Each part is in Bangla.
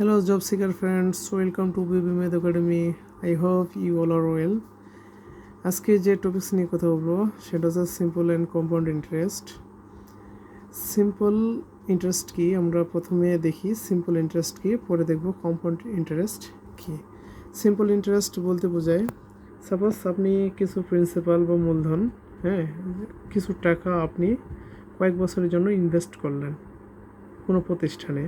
Hello, job seeker friends. Welcome to BB Med Academy. I hope you all are well. আজকে যে টপিকস নিয়ে কথা বলবো সেটা হচ্ছে simple and compound interest. Simple interest কি আমরা প্রথমে দেখি, সিম্পল ইন্টারেস্ট কি, পরে দেখব কম্পাউন্ড ইন্টারেস্ট কি। সিম্পল ইন্টারেস্ট বলতে বোঝায় সাপোজ আপনি কিছু প্রিন্সিপাল বা মূলধন, কিছু টাকা আপনি কয়েক বছরের জন্য ইনভেস্ট করলেন কোনো প্রতিষ্ঠানে,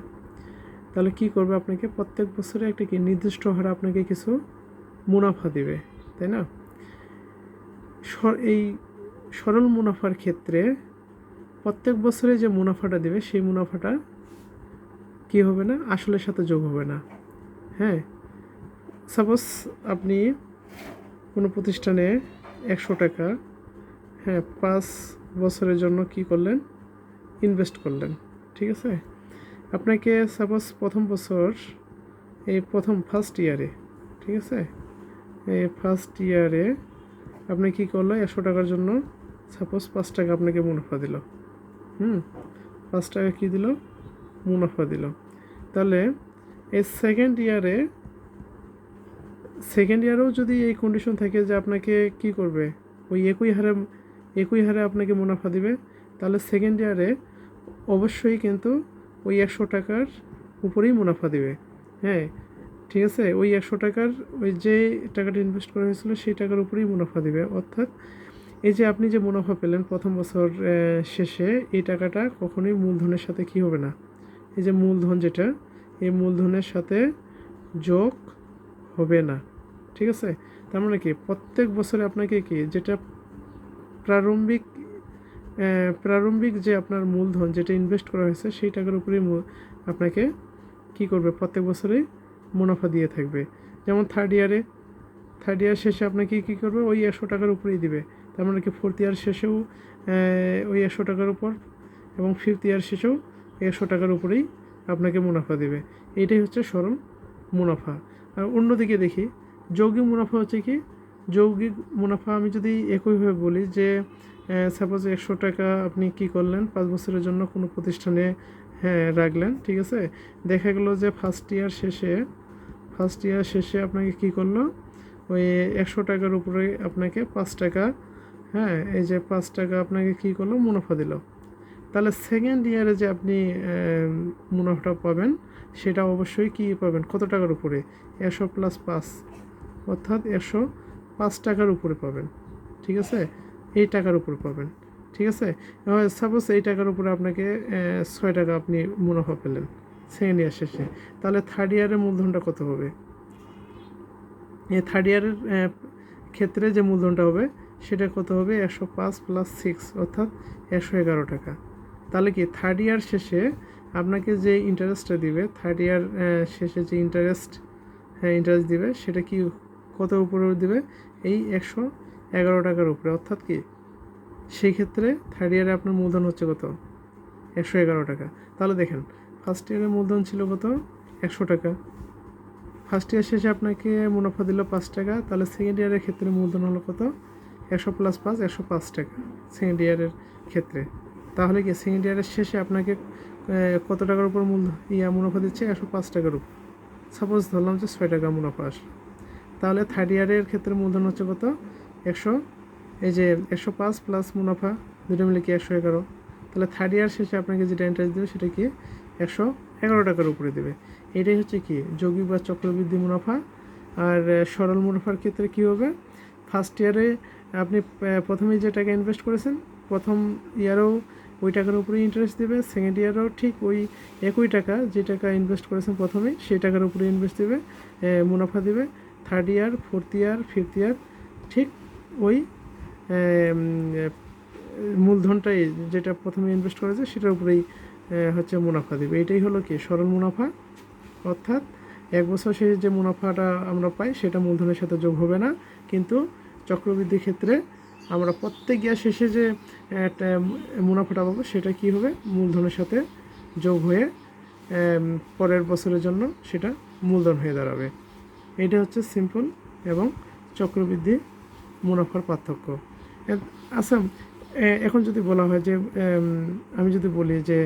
তাহলে কি করবে, আপনাকে প্রত্যেক বছরে একটা কি নির্দিষ্ট হারে আপনাকে কিছু মুনাফা দিবে, তাই না? এই সরল মুনাফার ক্ষেত্রে প্রত্যেক বছরে যে মুনাফাটা দেবে সেই মুনাফাটা কি হবে না, আসলের সাথে যোগ হবে না। সাপোজ আপনি কোনো প্রতিষ্ঠানে 100 টাকা 5 বছরের জন্য কি করলেন, ইনভেস্ট করলেন, ঠিক আছে? আপনাকে সাপোজ প্রথম বছর ফার্স্ট ইয়ারে, ঠিক আছে, এই ফার্স্ট ইয়ারে আপনি কী করলো, 100 টাকার জন্য সাপোজ 5 টাকা আপনাকে মুনাফা দিল। 5 টাকা কী দিল, মুনাফা দিল। তাহলে এই সেকেন্ড ইয়ারেও যদি এই কন্ডিশন থাকে যে আপনাকে কি করবে, ওই একই হারে আপনাকে মুনাফা দিবে, তাহলে সেকেন্ড ইয়ারে অবশ্যই কিন্তু ওই 100 টাকার উপরেই মুনাফা দিবে। ঠিক আছে, ওই 100 টাকার ওই যে টাকাটা ইনভেস্ট করা হয়েছিল সেই টাকার উপরেই মুনাফা দিবে। অর্থাৎ এই যে আপনি যে মুনাফা পেলেন প্রথম বছর শেষে, এই টাকাটা কখনোই মূলধনের সাথে কি হবে না, এই যে মূলধন যেটা, এই মূলধনের সাথে যোগ হবে না, ঠিক আছে? তার মানে কি প্রত্যেক বছরে আপনাকে কি যেটা প্রারম্ভিক যে আপনার মূলধন যেটা ইনভেস্ট করা হয়েছে সেই টাকার উপরেই আপনাকে কি করবে, প্রত্যেক বছরেই মুনাফা দিয়ে থাকবে। যেমন থার্ড ইয়ার শেষে আপনাকে কী করবে, ওই 100 টাকার উপরেই দিবে। তার মানে কি ফোর্থ ইয়ার শেষেও ওই 100 টাকার উপর, এবং ফিফথ ইয়ার শেষেও 100 টাকার উপরেই আপনাকে মুনাফা দেবে। এইটাই হচ্ছে সরল মুনাফা। আর অন্যদিকে দেখি যৌগিক মুনাফা হচ্ছে কি, যৌগিক মুনাফা আমি যদি একইভাবে বলি যে সাপোজ 100 টাকা আপনি কি করলেন 5 বছরের জন্য কোনো প্রতিষ্ঠানে রাখলেন, ঠিক আছে? দেখা গেল যে ফার্স্ট ইয়ার শেষে আপনাকে কি করলো, ওই 100 টাকার উপরে আপনাকে 5 টাকা, এই যে 5 টাকা আপনাকে কি করলো, মুনাফা দিল। তাহলে সেকেন্ড ইয়ারে যে আপনি মুনাফাটা পাবেন সেটা অবশ্যই কি পাবেন, কত টাকার উপরে, 100 + 5, অর্থাৎ 105 টাকার উপরে পাবেন, ঠিক আছে? এই টাকার উপর পাবেন, ঠিক আছে? সাপোজ এই টাকার উপরে আপনাকে 6 টাকা আপনি মুনাফা পেলেন সেকেন্ড ইয়ার শেষে, তাহলে থার্ড ইয়ারের মূলধনটা কত হবে? এই থার্ড ইয়ারের ক্ষেত্রে যে মূলধনটা হবে সেটা কত হবে, 105 + 6, অর্থাৎ 111 টাকা। তাহলে কি থার্ড ইয়ার শেষে আপনাকে যে ইন্টারেস্টটা দিবে, থার্ড ইয়ার শেষে যে ইন্টারেস্ট দিবে সেটা কি কত উপরে দিবে, এই 111 টাকার উপরে। অর্থাৎ কি সেই ক্ষেত্রে থার্ড ইয়ারে আপনার মূলধন হচ্ছে কত, 111 টাকা। তাহলে দেখেন ফার্স্ট ইয়ারের মূলধন ছিল কত, 100 টাকা। ফার্স্ট ইয়ার শেষে আপনাকে মুনাফা দিল 5 টাকা, তাহলে সেকেন্ড ইয়ারের ক্ষেত্রে মূলধন হলো কত, 100 + 5, 105 টাকা সেকেন্ড ইয়ারের ক্ষেত্রে। তাহলে কি সেকেন্ড ইয়ারের শেষে আপনাকে কত টাকার উপর মুনাফা দিচ্ছে, 105 টাকার উপর। সাপোজ ধরলাম যে 6 টাকা মুনাফা আসলো, তাহলে থার্ড ইয়ারের ক্ষেত্রে মূলধন হচ্ছে কত, 105 প্লাস মুনাফা দুটো মিলে কি 111। তাহলে থার্ড ইয়ার শেষে আপনাকে যেটা ইন্টারেস্ট দেবে সেটা কি 111 টাকার উপরে দেবে। এটাই হচ্ছে কি যৌগিক বা চক্রবৃদ্ধি মুনাফা। আর সরল মুনাফার ক্ষেত্রে কি হবে, ফার্স্ট ইয়ারে আপনি প্রথমে যে টাকা ইনভেস্ট করেছেন প্রথম ইয়ারেও ওই টাকার উপরেই ইন্টারেস্ট দেবে, সেকেন্ড ইয়ারেও ঠিক ওই একই টাকা যে টাকা ইনভেস্ট করেছেন প্রথমে সেই টাকার উপরে ইনভেস্ট দেবে, মুনাফা দেবে। Third year, fourth year, fifth year ঠিক ওই মূলধনটাই যেটা প্রথমে ইনভেস্ট করেছে সেটার উপরেই হচ্ছে মুনাফা দেবে। এটাই হলো কি সরল মুনাফা। অর্থাৎ এক বছর শেষে যে মুনাফাটা আমরা পাই সেটা মূলধনের সাথে যোগ হবে না, কিন্তু চক্রবৃদ্ধির ক্ষেত্রে আমরা প্রত্যেক ইয়ার শেষে যে মুনাফাটা পাবো সেটা কি হবে, মূলধনের সাথে যোগ হয়ে পরের বছরের জন্য সেটা মূলধন হয়ে দাঁড়াবে। এটা হচ্ছে সিম্পল এবং চক্রবৃদ্ধি মুনাফার পার্থক্য। আচ্ছা, এখন যদি বলা হয় যে আমি যদি বলি যে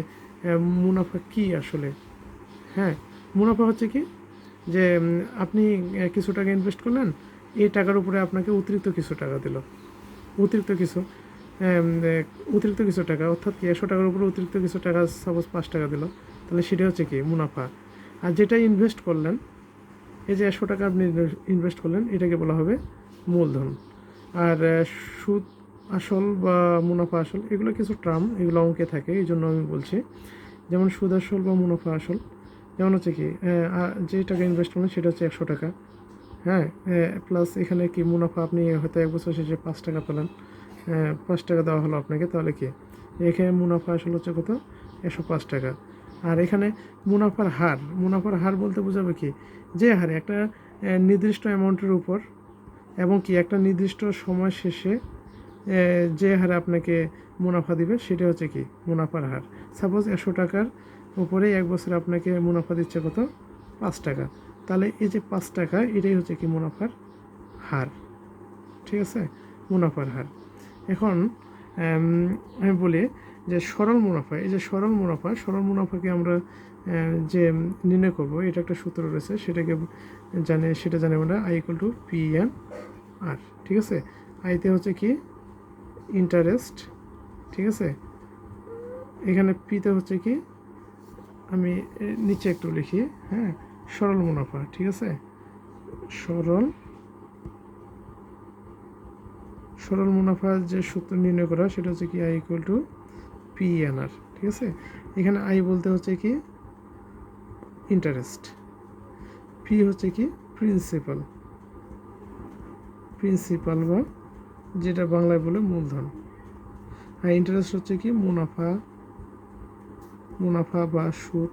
মুনাফা কি আসলে, মুনাফা হচ্ছে কি যে আপনি কিছু টাকা ইনভেস্ট করলেন, এই টাকার উপরে আপনাকে অতিরিক্ত কিছু টাকা দিল, অতিরিক্ত কিছু অতিরিক্ত কিছু টাকা, অর্থাৎ কি 100 টাকার উপরে অতিরিক্ত কিছু টাকা, সাপোজ 5 টাকা দিল, তাহলে সেটা হচ্ছে কি মুনাফা। আর যেটা ইনভেস্ট করলেন, এই যে 100 টাকা আপনি ইনভেস্ট করলেন, এটাকে বলা হবে মূলধন। আর সুদ আসল বা মুনাফা আসল এগুলো কিছু টার্ম, এগুলো অঙ্কে থাকে, এই জন্য আমি বলছি। যেমন সুদ আসল বা মুনাফা আসল, যেমন হচ্ছে কি যে টাকা ইনভেস্ট করলেন সেটা হচ্ছে 100 টাকা, হ্যাঁ, প্লাস এখানে কি মুনাফা, আপনি হয়তো 1 বছর শেষে 5 টাকা পেলেন, 5 টাকা দেওয়া হলো আপনাকে, তাহলে কি এখানে মুনাফা আসল হচ্ছে কত, 105 টাকা। আর এখানে মুনাফার হার বলতে বোঝাবে কি, যে হারে একটা নির্দিষ্ট অ্যামাউন্টের উপর এবং কি একটা নির্দিষ্ট সময় শেষে যে হারে আপনাকে মুনাফা দিবে সেটা হচ্ছে কি মুনাফার হার। সাপোজ 100 টাকার উপরে 1 বছরে আপনাকে মুনাফা দিচ্ছে কত, 5 টাকা, তাহলে এই যে 5 টাকা এটাই হচ্ছে কি মুনাফার হার, ঠিক আছে, মুনাফার হার। এখন আমি বলি যে সরল মুনাফা, এই যে সরল মুনাফাকে আমরা যে নির্ণয় করব, এটা একটা সূত্র রয়েছে, সেটা জানি আমরা I = P/N/R, ঠিক আছে। আইতে হচ্ছে কি ইন্টারেস্ট, ঠিক আছে, এখানে পিতে হচ্ছে কি, আমি নিচে একটু লিখি, হ্যাঁ, সরল মুনাফা, ঠিক আছে, সরল মুনাফার যে সূত্র নির্ণয় করা সেটা হচ্ছে কি I = P/N/R, ঠিক আছে। এখানে আই বলতে হচ্ছে কি ইন্টারেস্ট, পি হচ্ছে কি প্রিন্সিপাল বা যেটা বাংলায় বলে মূলধন, আর ইন্টারেস্ট হচ্ছে কি মুনাফা বা সুদ,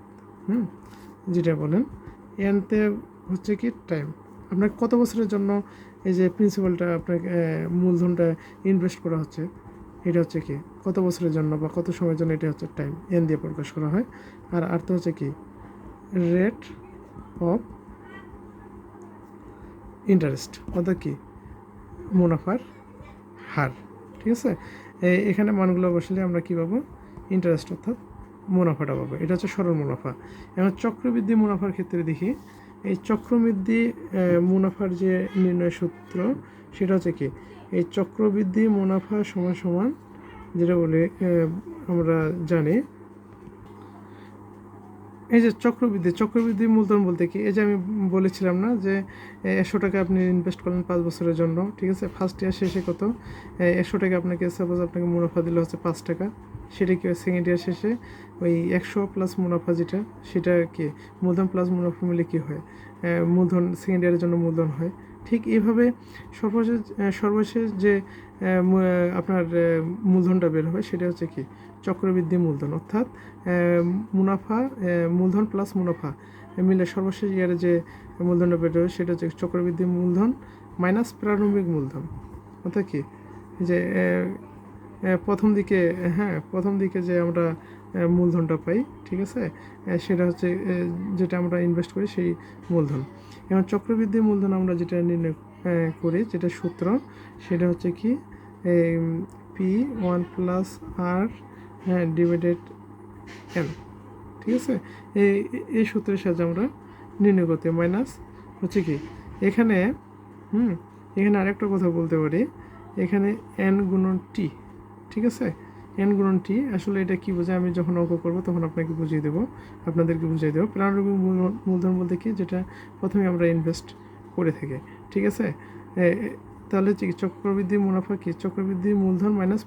যেটা বলেন। এনতে হচ্ছে কি টাইম, আপনার কত বছরের জন্য এই যে প্রিন্সিপালটা আপনাকে মূলধনটা ইনভেস্ট করা হচ্ছে, এটা হচ্ছে কি কত বছরের জন্য বা কত সময়ের জন্য, এটা হচ্ছে টাইম, এন দিয়ে প্রকাশ করা হয়। আর আর্থ হচ্ছে কি রেট অফ ইন্টারেস্ট, অর্থাৎ কি মুনাফার হার, ঠিক আছে। এখানে মানগুলো বসলে আমরা কী পাবো, ইন্টারেস্ট অর্থাৎ মুনাফাটা পাবো, এটা হচ্ছে সরল মুনাফা। এখন চক্রবৃদ্ধি মুনাফার ক্ষেত্রে দেখি, এই চক্রবৃদ্ধি মুনাফার যে নির্ণয় সূত্র সেটা হচ্ছে কি, এই চক্রবৃদ্ধি মুনাফা সমান সমান যেটা বলে আমরা জানি, এই যে চক্রবৃদ্ধি মূলধন বলতে কি, এই যে আমি বলেছিলাম না যে 100 টাকা আপনি ইনভেস্ট করলেন 5 বছরের জন্য, ঠিক আছে, ফার্স্ট ইয়ার শেষে কত 100 টাকা আপনাকে, সাপোজ আপনাকে মুনাফা দিলে হচ্ছে 5 টাকা, সেটা কি সেকেন্ড ইয়ার শেষে ওই 100 প্লাস মুনাফা যেটা, সেটা কি মূলধন প্লাস মুনাফা মিলে কি হয়, মূলধন সেকেন্ড ইয়ারের জন্য মূলধন হয়। ঠিক এইভাবে সর্বশেষ যে আপনার মূলধনটা বের হবে সেটা হচ্ছে কি চক্রবৃদ্ধি মূলধন, অর্থাৎ মুনাফা মূলধন প্লাস মুনাফা মিলে সর্বশেষ ইয়ারে যে মূলধনটা বের হবে সেটা হচ্ছে চক্রবৃদ্ধি মূলধন মাইনাস প্রারম্ভিক মূলধন, অর্থাৎ কি যে প্রথম দিকে যে আমরা মূলধনটা পাই, ঠিক আছে, সেটা হচ্ছে যেটা আমরা ইনভেস্ট করি সেই মূলধন। এবং চক্রবৃদ্ধি মূলধন আমরা যেটা নির্ণয় করি, যেটা সূত্র, সেটা হচ্ছে কি P1+R ডিভাইডেড N, ঠিক আছে। এই সূত্রের সাহায্যে আমরা নির্ণয় করতে, মাইনাস হচ্ছে কি এখানে এখানে আরেকটা কথা বলতে পারি, এখানে N × T, ঠিক আছে, N × T আসলে এটা কি বোঝায়, আমি যখন অঙ্ক করবো তখন আপনাদেরকে বুঝিয়ে দেবো। প্রারম্ভিক মূলধন বলতে কি, যেটা প্রথমে আমরা ইনভেস্ট করে থাকি, ঠিক আছে। তাহলে চক্রবৃদ্ধি মুনাফা কি, চক্রবৃদ্ধি মূলধন মাইনাস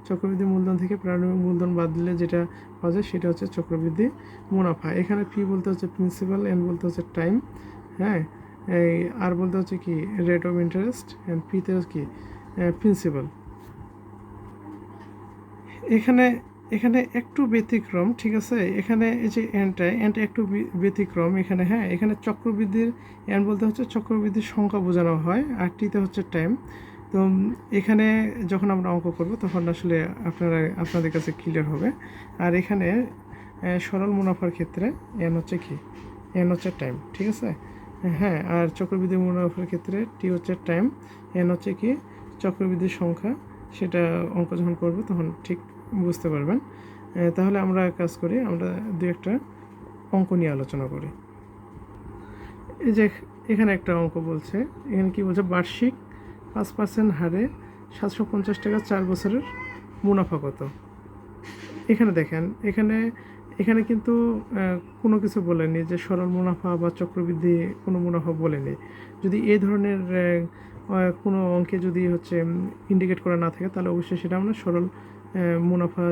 চক্রবৃদ্ধি মূলধন থেকে প্রারম্ভিক মূলধন বাদ দিলে যেটা পাওয়া যায় সেটা হচ্ছে চক্রবৃদ্ধি মুনাফা। এখানে পি বলতে হচ্ছে প্রিন্সিপাল, এন বলতে হচ্ছে টাইম, হ্যাঁ, এই আর বলতে হচ্ছে কি রেট অফ ইন্টারেস্ট, অ্যান্ড পিতে হচ্ছে কি প্রিন্সিপাল। এখানে একটু ব্যতিক্রম, ঠিক আছে, এখানে এই যে এনটা একটু ব্যতিক্রম এখানে, হ্যাঁ, এখানে চক্রবৃদ্ধির এন বলতে হচ্ছে চক্রবৃদ্ধির সংখ্যা বোঝানো হয়, আর টিতে হচ্ছে টাইম। তো এখানে যখন আমরা অঙ্ক করব তখন আসলে আপনাদের কাছে ক্লিয়ার হবে। আর এখানে সরল মুনাফার ক্ষেত্রে এন হচ্ছে কি, এন হচ্ছে টাইম, ঠিক আছে, হ্যাঁ। আর চক্রবৃদ্ধি মুনাফার ক্ষেত্রে টি হচ্ছে টাইম, এন হচ্ছে কি চক্রবৃদ্ধির সংখ্যা, সেটা অঙ্ক যখন করব তখন ঠিক বুঝতে পারবেন। তাহলে আমরা কাজ করি, আমরা দু একটা অঙ্ক নিয়ে আলোচনা করি। এই যে এখানে একটা অঙ্ক বলছে, এখানে কি বলছে, বার্ষিক 5% হারে 750 টাকা 4 বছরের মুনাফা কত। এখানে দেখেন, এখানে এখানে কিন্তু কোনো কিছু বলেনি যে সরল মুনাফা বা চক্রবৃদ্ধি, কোনো মুনাফা বলেনি। যদি এই ধরনের কোনো অঙ্কে যদি হচ্ছে ইন্ডিকেট করা না থাকে, তাহলে অবশ্যই সেটা আমরা সরল মুনাফা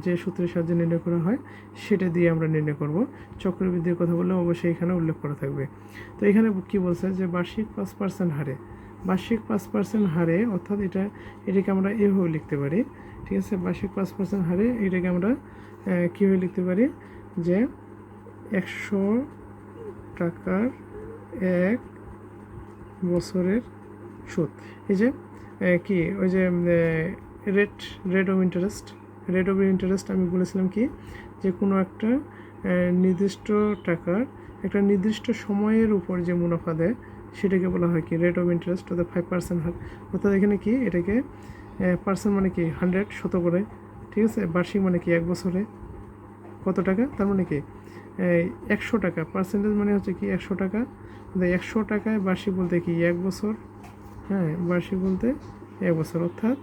যে সূত্রের সাহায্যে নির্ণয় করা হয় সেটা দিয়ে আমরা নির্ণয় করব। চক্রবৃদ্ধির কথা বললে অবশ্যই এখানে উল্লেখ করা থাকবে। তো এখানে কি বলছে যে বার্ষিক 5% হারে, বার্ষিক 5% হারে, অর্থাৎ এটাকে আমরা এভাবে লিখতে পারি, ঠিক আছে। বার্ষিক 5% হারে এটাকে আমরা কীভাবে লিখতে পারি, যে 100 টাকার 1 বছরের সুদ। এই যে কি ওই যে রেট অফ ইন্টারেস্ট আমি বলেছিলাম কি, যে কোনো একটা নির্দিষ্ট টাকার একটা নির্দিষ্ট সময়ের উপর যে মুনাফা দেয় সেটাকে বলা হয় কি রেট অফ ইন্টারেস্ট, অর্থাৎ 5% হার। অর্থাৎ এখানে কি এটাকে পার্সেন্ট মানে কি 100 শতকরে, ঠিক আছে। বার্ষিক মানে কি 1 বছরে কত টাকা, তার মানে কি 100 টাকা, পার্সেন্টেজ মানে হচ্ছে কি 100 টাকা। 100 টাকায় বার্ষিক বলতে কি 1 বছর, হ্যাঁ, বার্ষিক বলতে 1 বছর, অর্থাৎ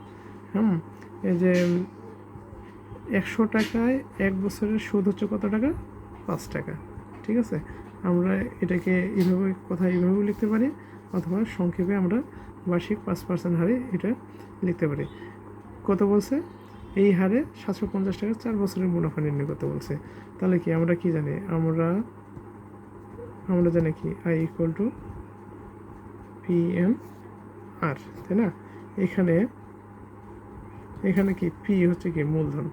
এই যে 100 টাকায় 1 বছরের সুদ হচ্ছে কত টাকা, 5 টাকা, ঠিক আছে। আমরা এটাকে এইভাবেও লিখতে পারি, অথবা সংক্ষেপে আমরা বার্ষিক 5% হারে এটা লিখতে পারি। কত বলছে, এই হারে 750 টাকা 4 বছরের মুনাফা নির্ণয় করতে বলছে। তাহলে কি আমরা কি জানি, আমরা জানি কি আই ইকুয়াল টু PNR, তাই না। এখানে কি পি হচ্ছে কি মূলধন,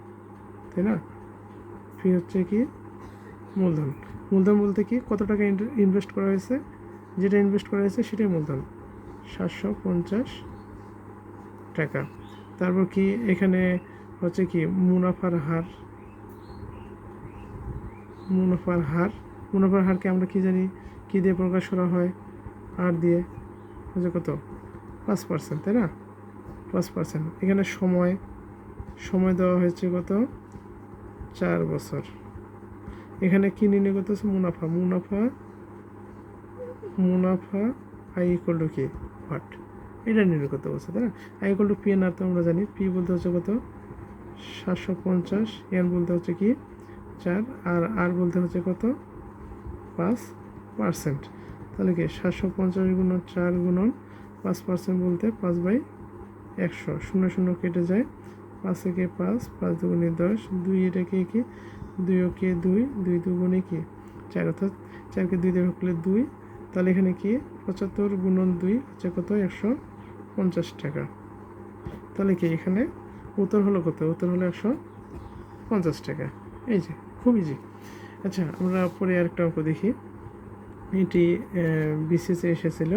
তাই না। পি হচ্ছে কি মূলধন বলতে কি কত টাকা ইনভেস্ট করা হয়েছে, যেটা ইনভেস্ট করা হয়েছে সেটাই মূলধন, 750 টাকা। তারপর কি এখানে হচ্ছে কি মুনাফার হারকে আমরা কি জানি, কি দিয়ে প্রকাশ করা হয়, আর দিয়ে হচ্ছে কত 5%, তাই না, 5%। এখানে সময় দেওয়া হয়েছে কত, 4 বছর। এখানে কি নির্ণয় করতে হচ্ছে, মুনাফা আই ইকুয়াল টু কি হোয়াট, এটা নির্ণয় করতে বলছে, তাই না। আই ইকুয়াল টু PNR তো আমরা জানি, পি বলতে হচ্ছে কত 750, এন বলতে হচ্ছে কি 4, আর বলতে হচ্ছে কত 5%। তাহলে কি 750 গুণন 4 গুণন 5% বলতে 5/100, 0 কেটে যায়, 5 একে 5, 5 দুগুণে 10, 2 এটাকে কি 2 ওকে 2, 2 দুগুণে কি 4, অর্থাৎ 4কে 2 দিয়ে ভাগ করলে 2। তাহলে এখানে কি 75 গুণন 2 হচ্ছে কত 150 টাকা। তাহলে কি এখানে উত্তর হলো কত, উত্তর হলো 150 টাকা। এই যে খুব ইজি। আচ্ছা, আমরা পরে আরেকটা অঙ্ক দেখি, এটি বিসিএসে এসেছিল।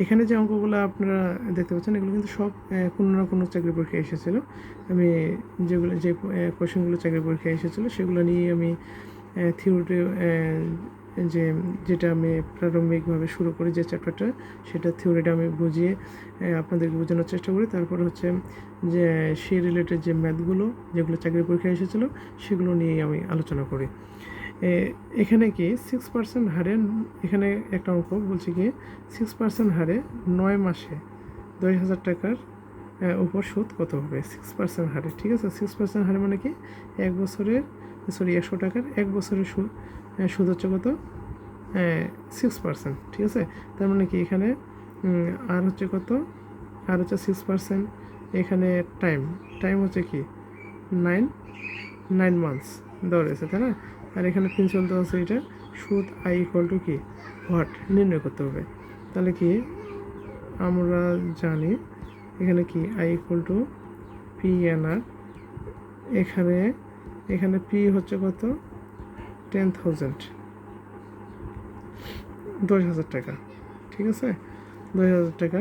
এখানে যে অঙ্কগুলো আপনারা দেখতে পাচ্ছেন এগুলো কিন্তু সব কোনো না কোনো চাকরি পরীক্ষায় এসেছিলো। আমি যে কোয়েশনগুলো চাকরি পরীক্ষায় এসেছিলো সেগুলো নিয়ে আমি থিওরিটি যেটা আমি প্রারম্ভিকভাবে শুরু করি, যে চ্যাপ্টারটা, সেটা থিওরিটা আমি বুঝিয়ে আপনাদেরকে বোঝানোর চেষ্টা করি। তারপর হচ্ছে যে সেই রিলেটেড যে ম্যাথগুলো যেগুলো চাকরি পরীক্ষায় এসেছিলো সেগুলো নিয়েই আমি আলোচনা করি। এখানে কি 6% হারে, এখানে একটা অঙ্ক বলছি কি 6% হারে 9 মাসে 10,000 টাকার উপর সুদ কত হবে, 6% হারে, ঠিক আছে। 6% হারে মানে কি 100 টাকার 1 বছরের সুদ হচ্ছে কত 6%, ঠিক আছে। তার মানে কি এখানে আর হচ্ছে কত, আর হচ্ছে 6%, এখানে টাইম হচ্ছে কি 9 মান্থস দেওয়া রয়েছে, তাই না। আর এখানে প্রিন্সিপাল দেওয়া আছে, এটা সুদ আই ইকুয়াল টু কি হোয়াট নির্ণয় করতে হবে। তাহলে কি আমরা জানি এখানে কি আই ইকুয়াল টু PNR, এখানে পি হচ্ছে কত 10,000, 10,000 টাকা, ঠিক আছে, 10,000 টাকা।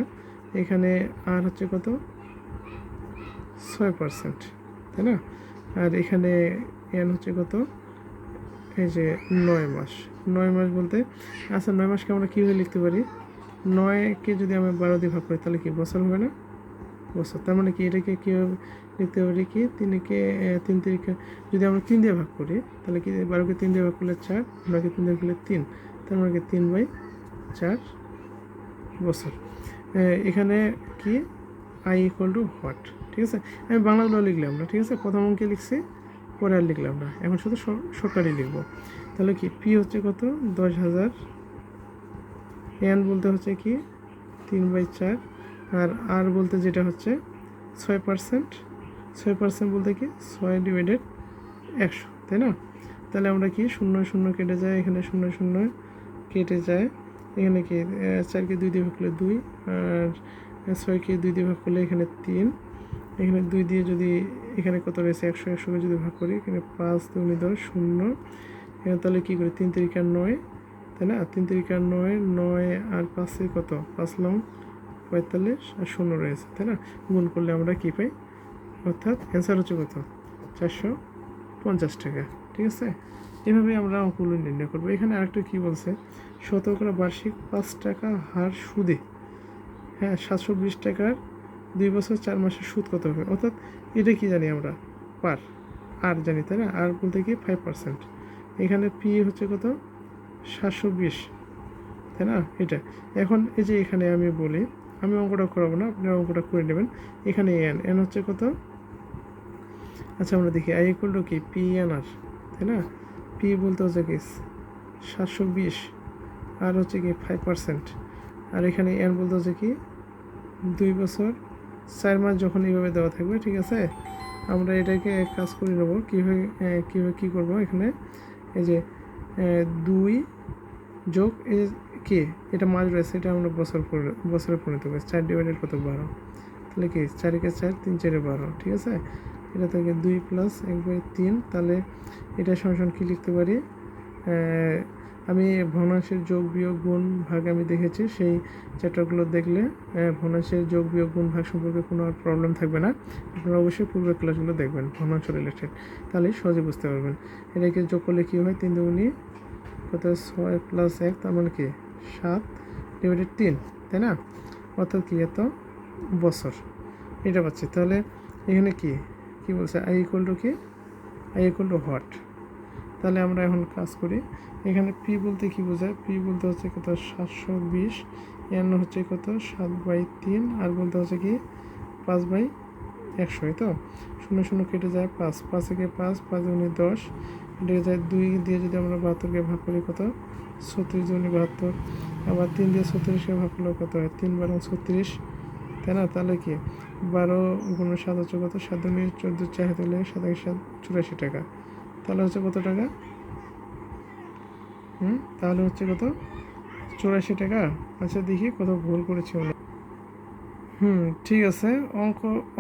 এখানে আর হচ্ছে কত 6%, তাই না। আর এখানে এন হচ্ছে কত, এই যে 9 মাস বলতে, আচ্ছা 9 মাসকে আমরা কীভাবে লিখতে পারি, 9কে যদি আমরা 12 দিয়ে ভাগ করি তাহলে কি বছর হবে না, বছর। তার মানে কি এটাকে কীভাবে লিখতে পারি কি 3 তারিখে যদি আমরা 3 দিয়ে ভাগ করি তাহলে কি 12কে 3 দিয়ে ভাগ করলে 4, 9কে 3 দিয়ে ভাগ করলে 3, তার মানে কি 3/4 বছর। এখানে কি আই ইকুয়াল টু হোয়াট, ঠিক আছে। আমি বাংলাগুলো লিখলাম না, ঠিক আছে, প্রথম অঙ্কে লিখছি, পরে আর লিখলাম না, এখন শুধু সরকারি লিখবো। তাহলে কি পি হচ্ছে কত 10,000, এন বলতে হচ্ছে কি 3/4, আর আর বলতে যেটা হচ্ছে 6%, 6% বলতে কি 6/100, তাই না। তাহলে আমরা কি 0 0 কেটে যায়, এখানে 0 0 কেটে যায়, এখানে কি 4কে 2 দিয়ে ভাগ করলে 2, আর 6কে 2 দিয়ে ভাগ করলে এখানে 3, এখানে 2 দিয়ে যদি এখানে কত রয়েছে 100কে যদি ভাগ করি এখানে 5 2 10 0, এখানে তাহলে কী করি 3 3 9, তাই না, 3 3 9, 9 আর 5 কত 5 লং 45 আর 0 রয়েছে, তাই না। গুণ করলে আমরা কী পাই, অর্থাৎ অ্যান্সার হচ্ছে কত 450 টাকা, ঠিক আছে। এভাবে আমরা অঙ্কগুলো নির্ণয় করবো। এখানে আরেকটা কী বলছে, শতকরা বার্ষিক 5 টাকা হার সুদে, হ্যাঁ 720 টাকার 2 বছর 4 মাসের সুদ কত হবে, অর্থাৎ এটা কি জানি আমরা পার আর জানি, তাই না, আর বলতে কি 5%, এখানে পি হচ্ছে কত 720, তাই না এটা। এখন এই যে এখানে আমি বলি, আমি অঙ্কটা করাবো না, আপনি অঙ্কটা করে নেবেন। এখানে এন, এন হচ্ছে কত, আচ্ছা আমরা দেখি আই ইকুয়াল টু কি পি এন আর, তাই না, পি বলতে হচ্ছে কি 720, আর হচ্ছে কি 5%, আর এখানে এন বলতে হচ্ছে কি 2 বছর 4 মাস যখন এইভাবে দেওয়া থাকবে, ঠিক আছে। আমরা এটাকে কাজ করে নেবো কীভাবে কী করবো, এখানে এই যে 2 যোগ এই কে এটা মাস রয়েছে, এটা আমরা বছরে পরিণত করি, 4 ডিভাইডেড কত 12, তাহলে কি 4 4 3 4 12, ঠিক আছে। এটা থেকে 2 + 1/3, তাহলে এটা সমান কী লিখতে পারি, আমি ভগ্নাংশের যোগ বিয়োগ গুণ ভাগ আমি দেখেছি, সেই চ্যাপ্টারগুলো দেখলে ভগ্নাংশের যোগ বিয়োগ গুণ ভাগ সম্পর্কে কোনো আর প্রবলেম থাকবে না। আপনারা অবশ্যই পূর্বের ক্লাসগুলো দেখবেন ভগ্নাংশ রিলেটেড, তাহলে সহজে বুঝতে পারবেন। এটাকে যোগ করলে কী হয় 3 2 কত 6 + 1, তার মানে কি 7 ডিভাইডেড 3, তাই না, অর্থাৎ কি এত বছর এটা পাচ্ছি। তাহলে এখানে কি বলছে আই ইকুয়াল টু কি, আই ইকুয়াল টু হোয়াট। তাহলে আমরা এখন কাজ করি, এখানে পি বলতে কি বোঝায়, পি বলতে হচ্ছে কত 720, এন হচ্ছে কত 7/3, আর বলতে হচ্ছে কি 5/100, এই তো 0 0 কেটে যায় 5, 5 থেকে 5 5 × 10, কেটে যায় 2 দিয়ে যদি আমরা 72কে ভাগ করি কত 36 × 72, আবার 3 দিয়ে 36কে ভাগ করলে কত হয় 3 × 12 36, তাই না। তাহলে কি 12 × 7 হচ্ছে কত 7 × 14 4 হলে 7 × 7 84 টাকা, তাহলে হচ্ছে কত টাকা, তাহলে হচ্ছে কত 84 টাকা। আচ্ছা দেখি কত ভুল করেছি আমরা। ঠিক আছে,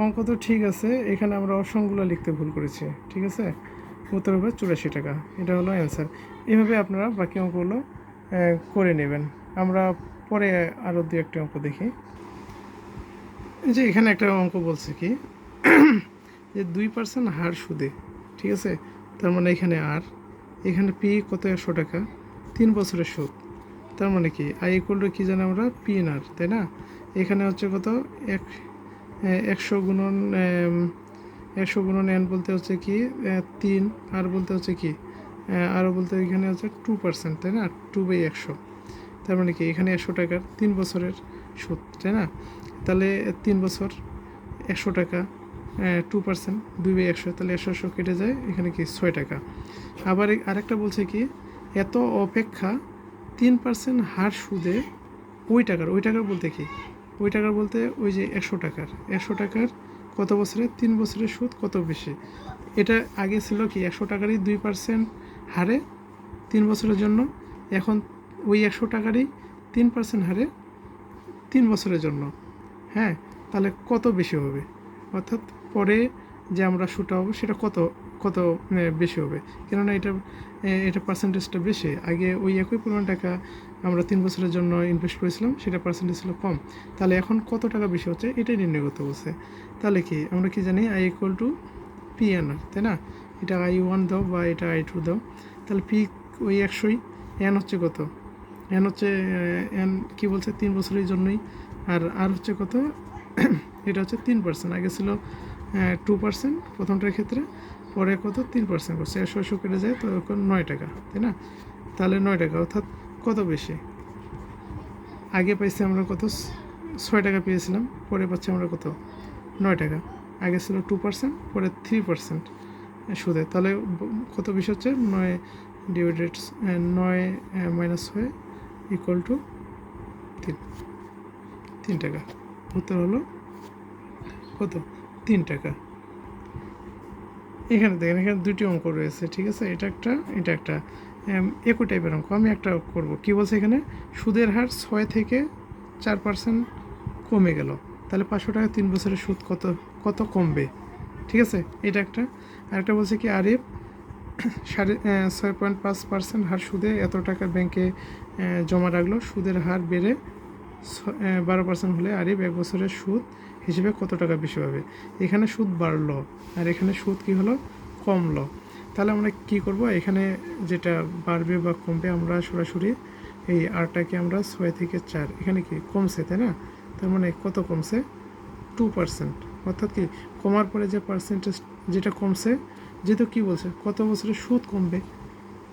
অঙ্ক তো ঠিক আছে, এখানে আমরা অপশনগুলো লিখতে ভুল করেছি, ঠিক আছে। উত্তর হবে 84 টাকা, এটা হলো অ্যান্সার। এভাবে আপনারা বাকি অঙ্কগুলো করে নেবেন। আমরা পরে আরও 2-1টি অঙ্ক দেখি। যে এখানে একটা অঙ্ক বলছে কি যে 2% হার সুদে, ঠিক আছে, তার মানে এখানে আর, এখানে পি কত 100 টাকা 3 বছরের সুদ, তার মানে কি আই ইকুয়াল টু কী জানি আমরা পি এন আর, তাই না। এখানে হচ্ছে কত 100 গুণন 100 গুণন এন বলতে হচ্ছে কি 3, আর বলতে হচ্ছে কি আরও বলতে এখানে হচ্ছে 2%, তাই না, 2/100, তার মানে কি এখানে 100 টাকার 3 বছরের সুদ, তাই না। তাহলে 3 বছর 100 টাকা 2% 2/100, তাহলে 100 কেটে যায়, এখানে কি 6 টাকা। আবার আরেকটা বলছে কি এত অপেক্ষা 3% হার সুদে ওই টাকার বলতে কি ওই টাকার বলতে ওই যে 100 টাকার কত বছরে 3 বছরের সুদ কত বেশি। এটা আগে ছিল কি 100 টাকারই 2% হারে 3 বছরের জন্য, এখন ওই 100 টাকারই 3% হারে 3 বছরের জন্য, হ্যাঁ, তাহলে কত বেশি হবে, অর্থাৎ পরে যে আমরা সুদটা পাবো সেটা কত বেশি হবে, কেননা এটা পার্সেন্টেজটা বেশি। আগে ওই একই পরিমাণ টাকা আমরা 3 বছরের জন্য ইনভেস্ট করেছিলাম, সেটা পার্সেন্টেজ ছিল কম, তাহলে এখন কত টাকা বেশি হচ্ছে এটাই নির্ণয় করতে বলছে। তাহলে কি আমরা কি জানি I equal to P N R, তাই না, এটা I1 দাও বা এটা I2 দাও, তাহলে পি ওই 100, এন হচ্ছে কত, এন হচ্ছে এন কি বলছে 3 বছরের জন্যই, আর হচ্ছে কত এটা হচ্ছে 3%, আগে ছিল 2% প্রথমটার ক্ষেত্রে, পরে কত 3% করছে, 100 কেটে যায় তো এখন 9 টাকা, তাই না? তাহলে 9 টাকা অর্থাৎ কত বেশি, আগে পাইছি আমরা কত 6 টাকা পেয়েছিলাম, পরে পাচ্ছি আমরা কত 9 টাকা, আগে ছিল 2%, পরে 3% সুদে, তাহলে কত বেশি হচ্ছে 9 ডিভাইডেড 9 মাইনাস হয়ে ইকুয়াল টু 3 টাকা। উত্তর হলো কত 3 টাকা। এখানে দেখেন এখানে দুটি অঙ্ক রয়েছে, ঠিক আছে, এটা একটা একই টাইপের অঙ্ক। আমি একটা করব, কি বলছে এখানে সুদের হার 6 থেকে 4% কমে গেল, তাহলে 500 টাকা 3 বছরের সুদ কত কত কমবে, ঠিক আছে, এটা একটা। আরেকটা বলছে কি আরিফ 6.5% হার সুদে এত টাকা ব্যাংকে জমা রাখলো, সুদের হার বেড়ে 12% হলে আরিফ 1 বছরের সুদ হিসেবে কত টাকা বেশি পাবে। এখানে সুদ বাড়লো আর এখানে সুদ কি হলো কমলো, তাহলে আমরা কি করব, এখানে যেটা বাড়বে বা কমবে আমরা সরাসরি এই আরটাকে আমরা 6 থেকে 4, এখানে কি কমছে তাই না, তার মানে কত কমছে 2%, অর্থাৎ কি কমার পরে যে পার্সেন্টেজ যেটা কমছে, যেহেতু কি বলছে কত বছরের সুদ কমবে,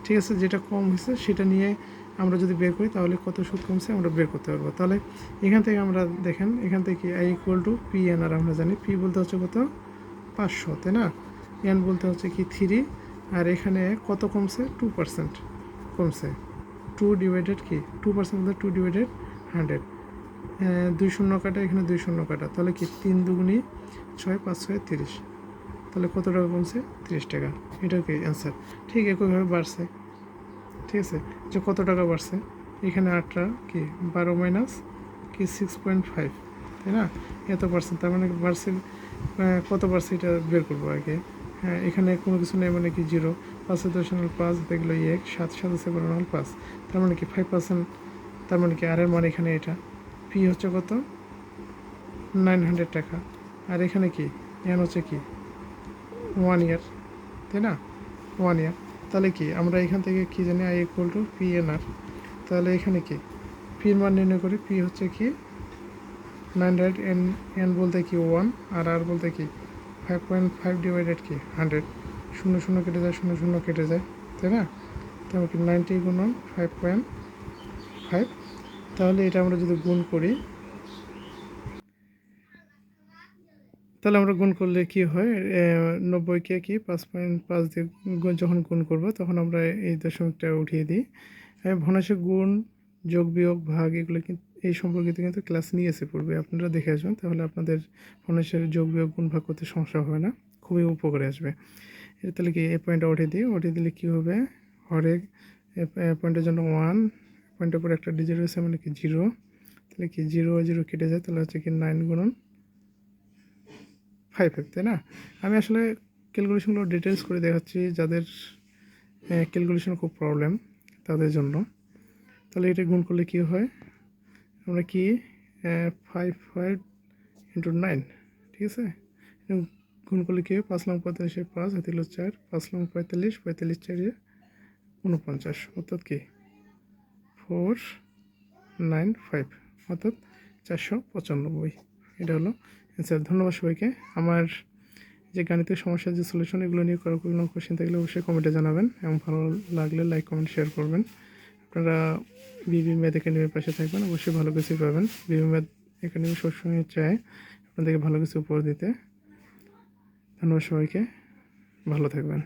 ঠিক আছে, যেটা কম হয়েছে সেটা নিয়ে আমরা যদি বের করি তাহলে কত সুদ কমছে আমরা বের করতে পারবো। তাহলে এখান থেকে আমরা দেখেন এখান থেকে I equal to P N, আর আমরা জানি পি বলতে হচ্ছে কত 500, তাই না, এন বলতে হচ্ছে কি 3, আর এখানে কত কমছে 2% কমছে, 2 ডিভাইডেড কি 2% বলতে 2 ডিভাইডেড 100, 2 শূন্য কাটা এখানে 2 শূন্য কাটা, তাহলে কি 3 দুগুণি 6, 5 6 30, তাহলে কত টাকা কমছে 30 টাকা, এটা কি অ্যান্সার। ঠিক একইভাবে বাড়ছে, ঠিক আছে, যে কত টাকা বাড়ছে, এখানে 8টা কি 12 মাইনাস কি 6.5, তাই না, এত পার্সেন্ট, তার মানে বাড়ছে কত বাড়ছে এটা বের করবো আগে। হ্যাঁ, এখানে কোনো কিছু নেই মানে কি 0, 5 দশমিক 5 দেখলো 1, 7 7 7 5, তার মানে কি 5%, তার মানে কি আর এর মানে এখানে এটা পি হচ্ছে কত 900 টাকা, আর এখানে কি এন হচ্ছে কি 1 ইয়ার, তাই না 1 ইয়ার, তাহলে কি আমরা এখান থেকে কি জানি I equal to P N R, তাহলে এখানে কি পির মান নির্ণয় করি, পি হচ্ছে কি 900, এন এন বলতে কি 1, আর আর বলতে কি 5.5 ডিভাইডেড কি 100, 0 0 কেটে যায় 0 0 কেটে যায়, তাই না, তাহলে কি 90 গুণন 5.5, তাহলে এটা আমরা যদি গুণ করি, তাহলে আমরা গুণ করলে কি হয় 90কে কি 5.5 দিয়ে যখন গুণ করব তখন আমরা এই দশমিকটা উঠিয়ে দিই। ভগ্নাংশের গুণ যোগ বিয়োগ ভাগ এগুলো কিন্তু এই সম্পর্কিত কিন্তু ক্লাস নিয়েছে পূর্বে, আপনারা দেখে আসবেন, তাহলে আপনাদের ভগ্নাংশের যোগ বিয়োগ গুণ ভাগ করতে সমস্যা হবে না, খুবই উপকারে আসবে। এটা তাহলে কি এই পয়েন্টটা উঠিয়ে দিলে কী হবে, হরেক পয়েন্টের জন্য 1, পয়েন্টের পর একটা ডিজিট রয়েছে মানে কি 0, তাহলে কি 0 0 কেটে যায়, তাহলে হচ্ছে কি 9 গুণন 5, তাই না। আমি আসলে ক্যালকুলেশনগুলো ডিটেলস করে দেখাচ্ছি যাদের ক্যালকুলেশন খুব প্রবলেম তাদের জন্য। তাহলে এটা গুণ করলে কি হয়, আমরা কি 5 ইন্টু 9, ঠিক আছে, গুণ করলে কি হয় 5 লং 45 5 হাতে 4, 5 লং 45 45 4 49, অর্থাৎ কি 495, অর্থাৎ 495, এটা হলো অ্যান্সার। ধন্যবাদ সবাইকে। আমার যে গাণিতিক সমস্যার যে সলিউশন এগুলো নিয়ে কোনো কোয়েশ্চেন থাকলে অবশ্যই কমেন্টে জানাবেন, এবং ভালো লাগলে লাইক কমেন্ট শেয়ার করবেন। আপনারা বিবি ম্যাথ একাডেমির পাশে থাকবেন, অবশ্যই ভালো কিছু পাবেন। বিবি ম্যাথ একাডেমি সবসময় চায় আপনাদেরকে ভালো কিছু উপহার দিতে। ধন্যবাদ সবাইকে, ভালো থাকবেন।